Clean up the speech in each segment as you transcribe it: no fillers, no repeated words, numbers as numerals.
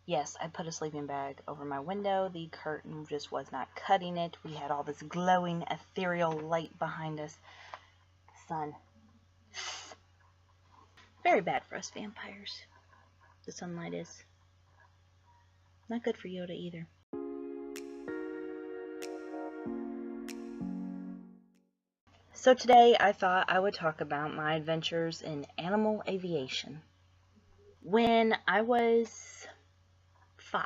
Yes, I put a sleeping bag over my window. The curtain just was not cutting it. We had all this glowing, ethereal light behind us. Sun. Very bad for us vampires. The sunlight is. Not good for Yoda either. So today I thought I would talk about my adventures in animal aviation. When I was 5,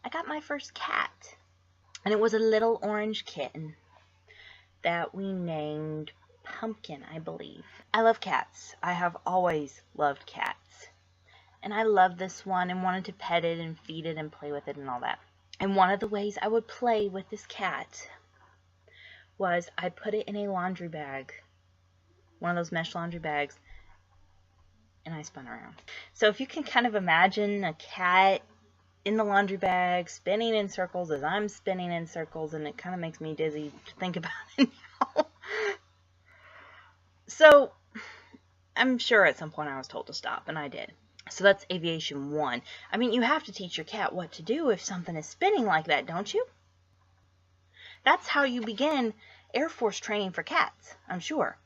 I got my first cat. And it was a little orange kitten that we named Pumpkin, I believe. I love cats. I have always loved cats. And I loved this one and wanted to pet it and feed it and play with it and all that. And one of the ways I would play with this cat was I put it in a laundry bag. One of those mesh laundry bags. And I spun around. So if you can kind of imagine a cat in the laundry bag spinning in circles as I'm spinning in circles, and it kind of makes me dizzy to think about it now. So I'm sure at some point I was told to stop, and I did. So that's aviation 1. I mean, you have to teach your cat what to do if something is spinning like that, don't you? That's how you begin Air Force training for cats, I'm sure.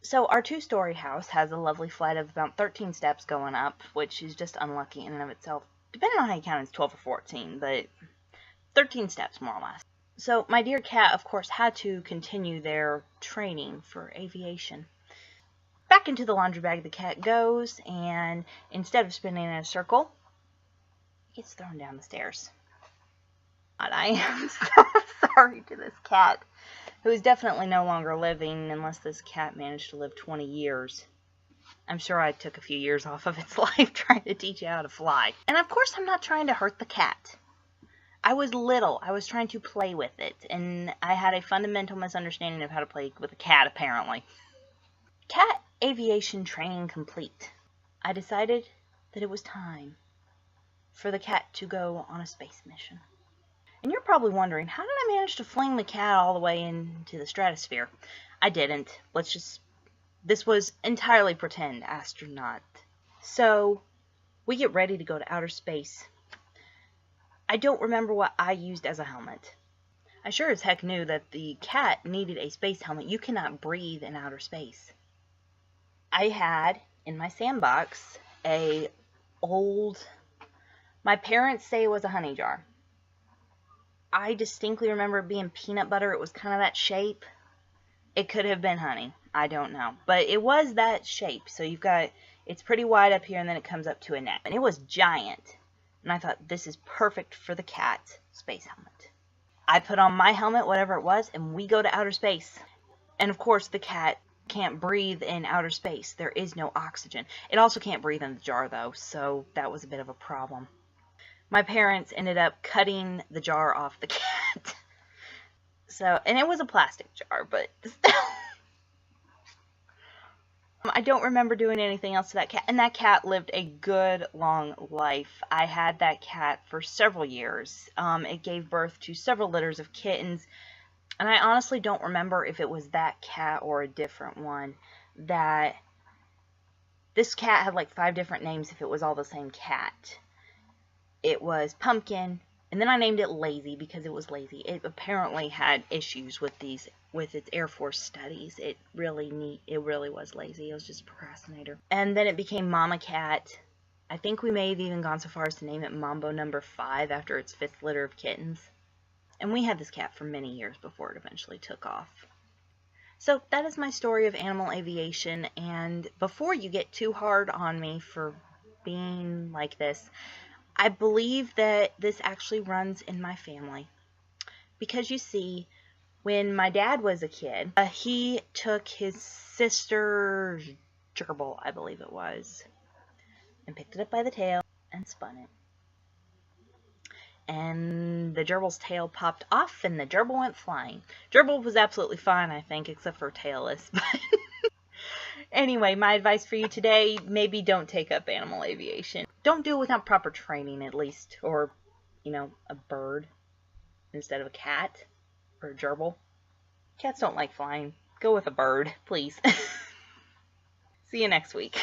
So our 2-story house has a lovely flight of about 13 steps going up, which is just unlucky in and of itself. Depending on how you count, it's 12 or 14, but 13 steps more or less. So my dear cat, of course, had to continue their training for aviation. Back into the laundry bag the cat goes, and instead of spinning in a circle, it gets thrown down the stairs. I am so sorry to this cat, who is definitely no longer living unless this cat managed to live 20 years. I'm sure I took a few years off of its life trying to teach it how to fly. And of course I'm not trying to hurt the cat. I was little. I was trying to play with it, and I had a fundamental misunderstanding of how to play with a cat, apparently. Cat aviation training complete. I decided that it was time for the cat to go on a space mission. And you're probably wondering, how did I manage to fling the cat all the way into the stratosphere? I didn't. This was entirely pretend astronaut. So we get ready to go to outer space. I don't remember what I used as a helmet. I sure as heck knew that the cat needed a space helmet. You cannot breathe in outer space. I had in my sandbox my parents say it was a honey jar. I distinctly remember it being peanut butter. It was kind of that shape. It could have been honey. I don't know. But it was that shape. So it's pretty wide up here and then it comes up to a neck. And it was giant. And I thought, this is perfect for the cat's space helmet. I put on my helmet, whatever it was, and we go to outer space. And of course, the cat can't breathe in outer space. There is no oxygen. It also can't breathe in the jar, though, so that was a bit of a problem. My parents ended up cutting the jar off the cat. And it was a plastic jar, but still. I don't remember doing anything else to that cat, and that cat lived a good, long life. I had that cat for several years. It gave birth to several litters of kittens, and I honestly don't remember if it was that cat or a different one. This cat had like 5 different names if it was all the same cat. It was Pumpkin, and then I named it Lazy because it was lazy. It apparently had issues with its Air Force studies. It really was lazy. It was just a procrastinator. And then it became Mama Cat. I think we may have even gone so far as to name it Mambo number 5 after its 5th litter of kittens. And we had this cat for many years before it eventually took off. So that is my story of animal aviation, and before you get too hard on me for being like this, I believe that this actually runs in my family. Because you see, when my dad was a kid, he took his sister's gerbil, I believe it was, and picked it up by the tail and spun it. And the gerbil's tail popped off and the gerbil went flying. Gerbil was absolutely fine, I think, except for tailless. Anyway, my advice for you today, maybe don't take up animal aviation. Don't do it without proper training, at least. Or, a bird instead of a cat or a gerbil. Cats don't like flying. Go with a bird, please. See you next week.